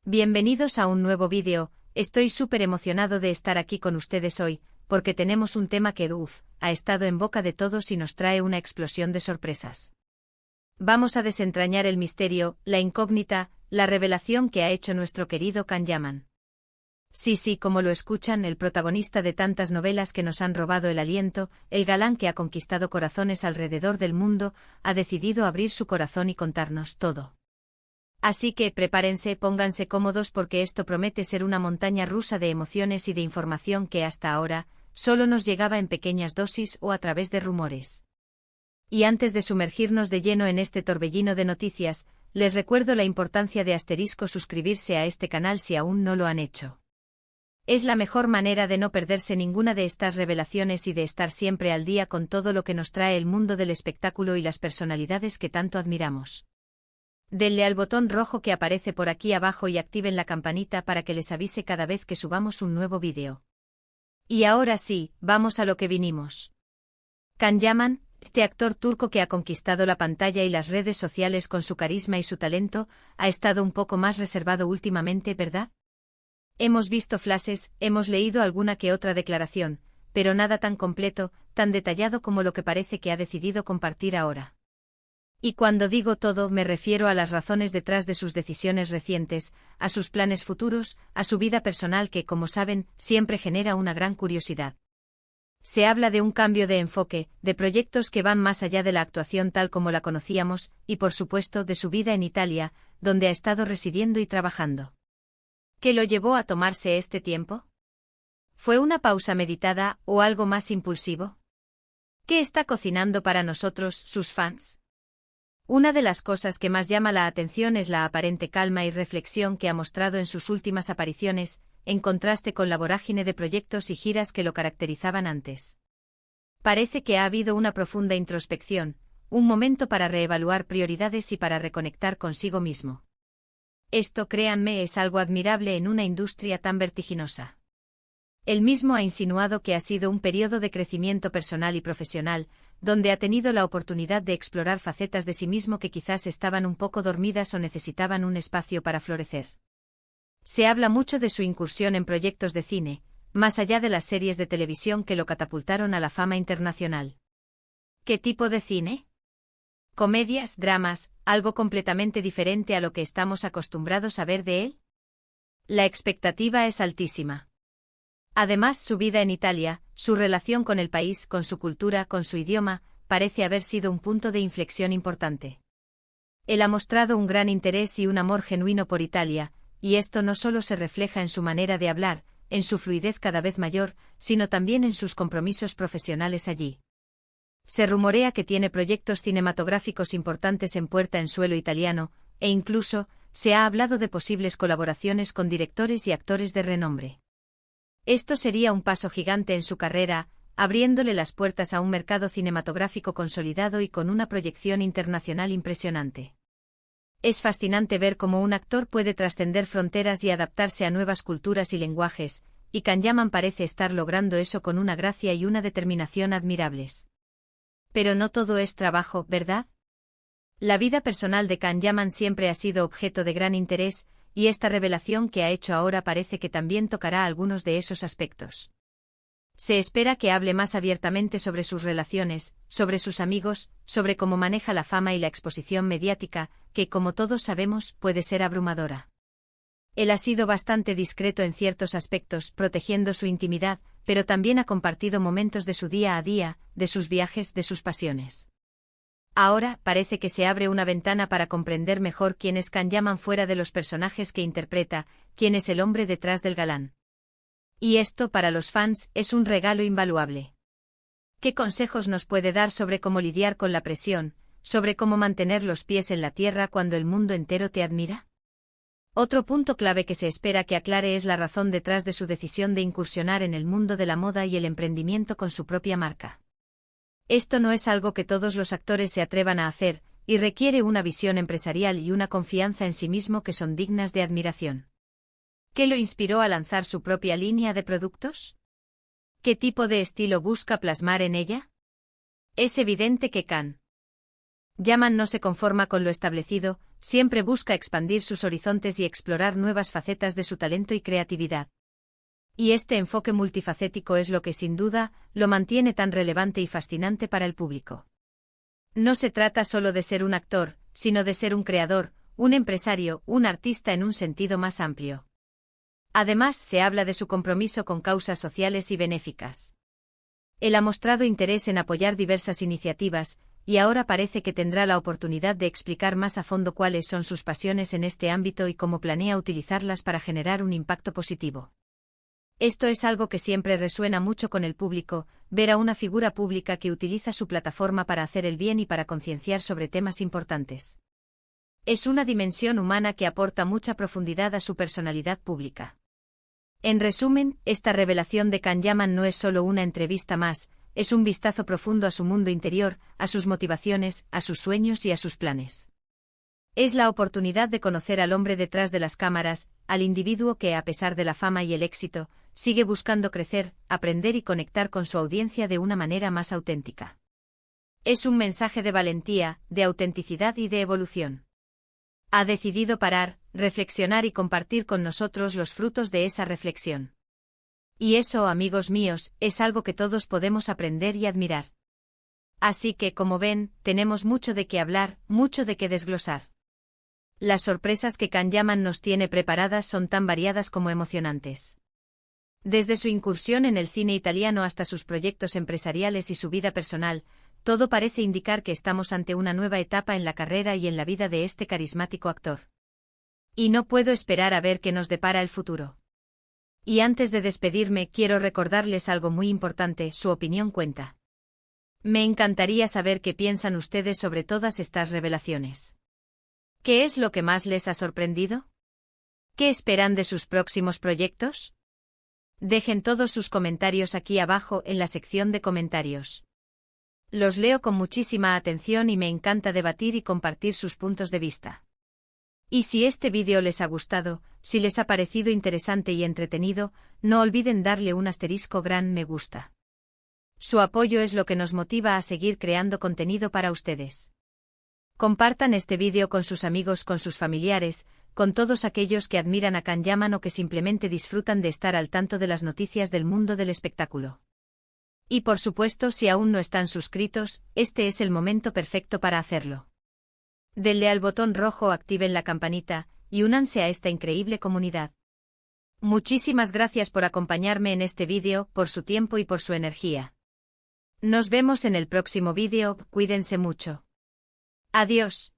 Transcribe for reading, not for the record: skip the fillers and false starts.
Bienvenidos a un nuevo vídeo. Estoy súper emocionado de estar aquí con ustedes hoy, porque tenemos un tema que, ha estado en boca de todos y nos trae una explosión de sorpresas. Vamos a desentrañar el misterio, la incógnita, la revelación que ha hecho nuestro querido Can Yaman. Sí, como lo escuchan, el protagonista de tantas novelas que nos han robado el aliento, el galán que ha conquistado corazones alrededor del mundo, ha decidido abrir su corazón y contarnos todo. Así que prepárense, pónganse cómodos porque esto promete ser una montaña rusa de emociones y de información que hasta ahora solo nos llegaba en pequeñas dosis o a través de rumores. Y antes de sumergirnos de lleno en este torbellino de noticias, les recuerdo la importancia de suscribirse a este canal si aún no lo han hecho. Es la mejor manera de no perderse ninguna de estas revelaciones y de estar siempre al día con todo lo que nos trae el mundo del espectáculo y las personalidades que tanto admiramos. Denle al botón rojo que aparece por aquí abajo y activen la campanita para que les avise cada vez que subamos un nuevo vídeo. Y ahora sí, vamos a lo que vinimos. Can Yaman, este actor turco que ha conquistado la pantalla y las redes sociales con su carisma y su talento, ha estado un poco más reservado últimamente, ¿verdad? Hemos visto flashes, hemos leído alguna que otra declaración, pero nada tan completo, tan detallado como lo que parece que ha decidido compartir ahora. Y cuando digo todo me refiero a las razones detrás de sus decisiones recientes, a sus planes futuros, a su vida personal que, como saben, siempre genera una gran curiosidad. Se habla de un cambio de enfoque, de proyectos que van más allá de la actuación tal como la conocíamos, y por supuesto de su vida en Italia, donde ha estado residiendo y trabajando. ¿Qué lo llevó a tomarse este tiempo? ¿Fue una pausa meditada o algo más impulsivo? ¿Qué está cocinando para nosotros, sus fans? Una de las cosas que más llama la atención es la aparente calma y reflexión que ha mostrado en sus últimas apariciones, en contraste con la vorágine de proyectos y giras que lo caracterizaban antes. Parece que ha habido una profunda introspección, un momento para reevaluar prioridades y para reconectar consigo mismo. Esto, créanme, es algo admirable en una industria tan vertiginosa. Él mismo ha insinuado que ha sido un periodo de crecimiento personal y profesional, donde ha tenido la oportunidad de explorar facetas de sí mismo que quizás estaban un poco dormidas o necesitaban un espacio para florecer. Se habla mucho de su incursión en proyectos de cine, más allá de las series de televisión que lo catapultaron a la fama internacional. ¿Qué tipo de cine? ¿Comedias, dramas, algo completamente diferente a lo que estamos acostumbrados a ver de él? La expectativa es altísima. Además, su vida en Italia, su relación con el país, con su cultura, con su idioma, parece haber sido un punto de inflexión importante. Él ha mostrado un gran interés y un amor genuino por Italia, y esto no solo se refleja en su manera de hablar, en su fluidez cada vez mayor, sino también en sus compromisos profesionales allí. Se rumorea que tiene proyectos cinematográficos importantes en puerta en suelo italiano, e incluso, se ha hablado de posibles colaboraciones con directores y actores de renombre. Esto sería un paso gigante en su carrera, abriéndole las puertas a un mercado cinematográfico consolidado y con una proyección internacional impresionante. Es fascinante ver cómo un actor puede trascender fronteras y adaptarse a nuevas culturas y lenguajes, y Can Yaman parece estar logrando eso con una gracia y una determinación admirables. Pero no todo es trabajo, ¿verdad? La vida personal de Can Yaman siempre ha sido objeto de gran interés, y esta revelación que ha hecho ahora parece que también tocará algunos de esos aspectos. Se espera que hable más abiertamente sobre sus relaciones, sobre sus amigos, sobre cómo maneja la fama y la exposición mediática, que, como todos sabemos, puede ser abrumadora. Él ha sido bastante discreto en ciertos aspectos, protegiendo su intimidad, pero también ha compartido momentos de su día a día, de sus viajes, de sus pasiones. Ahora, parece que se abre una ventana para comprender mejor quién es Can Yaman fuera de los personajes que interpreta, quién es el hombre detrás del galán. Y esto, para los fans, es un regalo invaluable. ¿Qué consejos nos puede dar sobre cómo lidiar con la presión, sobre cómo mantener los pies en la tierra cuando el mundo entero te admira? Otro punto clave que se espera que aclare es la razón detrás de su decisión de incursionar en el mundo de la moda y el emprendimiento con su propia marca. Esto no es algo que todos los actores se atrevan a hacer, y requiere una visión empresarial y una confianza en sí mismo que son dignas de admiración. ¿Qué lo inspiró a lanzar su propia línea de productos? ¿Qué tipo de estilo busca plasmar en ella? Es evidente que Can Yaman no se conforma con lo establecido, siempre busca expandir sus horizontes y explorar nuevas facetas de su talento y creatividad. Y este enfoque multifacético es lo que sin duda lo mantiene tan relevante y fascinante para el público. No se trata solo de ser un actor, sino de ser un creador, un empresario, un artista en un sentido más amplio. Además, se habla de su compromiso con causas sociales y benéficas. Él ha mostrado interés en apoyar diversas iniciativas, y ahora parece que tendrá la oportunidad de explicar más a fondo cuáles son sus pasiones en este ámbito y cómo planea utilizarlas para generar un impacto positivo. Esto es algo que siempre resuena mucho con el público, ver a una figura pública que utiliza su plataforma para hacer el bien y para concienciar sobre temas importantes. Es una dimensión humana que aporta mucha profundidad a su personalidad pública. En resumen, esta revelación de Can Yaman no es solo una entrevista más, es un vistazo profundo a su mundo interior, a sus motivaciones, a sus sueños y a sus planes. Es la oportunidad de conocer al hombre detrás de las cámaras, al individuo que, a pesar de la fama y el éxito, sigue buscando crecer, aprender y conectar con su audiencia de una manera más auténtica. Es un mensaje de valentía, de autenticidad y de evolución. Ha decidido parar, reflexionar y compartir con nosotros los frutos de esa reflexión. Y eso, amigos míos, es algo que todos podemos aprender y admirar. Así que, como ven, tenemos mucho de qué hablar, mucho de qué desglosar. Las sorpresas que Can Yaman nos tiene preparadas son tan variadas como emocionantes. Desde su incursión en el cine italiano hasta sus proyectos empresariales y su vida personal, todo parece indicar que estamos ante una nueva etapa en la carrera y en la vida de este carismático actor. Y no puedo esperar a ver qué nos depara el futuro. Y antes de despedirme, quiero recordarles algo muy importante: su opinión cuenta. Me encantaría saber qué piensan ustedes sobre todas estas revelaciones. ¿Qué es lo que más les ha sorprendido? ¿Qué esperan de sus próximos proyectos? Dejen todos sus comentarios aquí abajo en la sección de comentarios. Los leo con muchísima atención y me encanta debatir y compartir sus puntos de vista. Y si este vídeo les ha gustado, si les ha parecido interesante y entretenido, no olviden darle un asterisco gran me gusta. Su apoyo es lo que nos motiva a seguir creando contenido para ustedes. Compartan este vídeo con sus amigos, con sus familiares, con todos aquellos que admiran a Can Yaman o que simplemente disfrutan de estar al tanto de las noticias del mundo del espectáculo. Y por supuesto, si aún no están suscritos, este es el momento perfecto para hacerlo. Denle al botón rojo, activen la campanita, y únanse a esta increíble comunidad. Muchísimas gracias por acompañarme en este vídeo, por su tiempo y por su energía. Nos vemos en el próximo vídeo, cuídense mucho. Adiós.